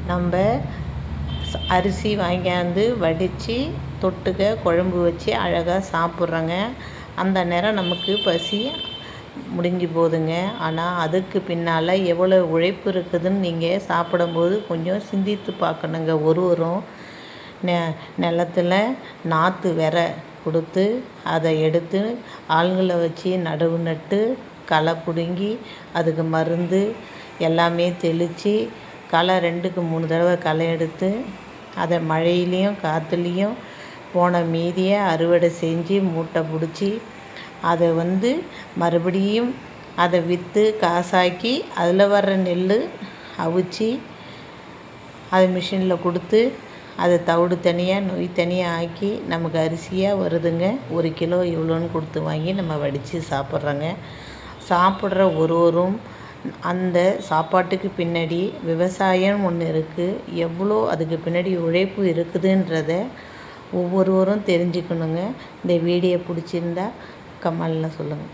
நம்ம அரிசி வாங்கியாந்து வடித்து தொட்டுக்க குழம்பு வச்சு அழகாக சாப்பிட்றோங்க. அந்த நேரம் நமக்கு பசி முடிஞ்சு போகுதுங்க. ஆனால் அதுக்கு பின்னால் எவ்வளோ உழைப்பு இருக்குதுன்னு நீங்கள் சாப்பிடும்போது கொஞ்சம் சிந்தித்து பார்க்கணுங்க. ஒருவரும் நிலத்தில் நாற்று விர கொடுத்து அதை எடுத்து ஆளுங்களை வச்சு நடவு நட்டு களை பிடுங்கி அதுக்கு மருந்து எல்லாமே தெளித்து களை 2க்கு 3 தடவை களை எடுத்து அதை மழையிலையும் காற்றுலேயும் போன மீதியை அறுவடை செஞ்சு மூட்டை பிடிச்சி அதை மறுபடியும் அதை விற்று காசாக்கி அதில் வர்ற நெல் அவிச்சு அதை மிஷினில் கொடுத்து அதை தவிடு தனியாக நொய் தனியாக ஆக்கி நமக்கு அரிசியாக வருதுங்க. 1 கிலோ இவ்வளோன்னு கொடுத்து வாங்கி நம்ம வடித்து சாப்பிட்றோங்க. சாப்பிட்ற ஒருவரும் அந்த சாப்பாட்டுக்கு பின்னாடி விவசாயம் ஒன்று இருக்குது, எவ்வளோ அதுக்கு பின்னாடி உழைப்பு இருக்குதுன்றத ஒவ்வொருவரும் தெரிஞ்சுக்கணுங்க. இந்த வீடியோ பிடிச்சிருந்தா கமெண்டில் சொல்லுங்கள்.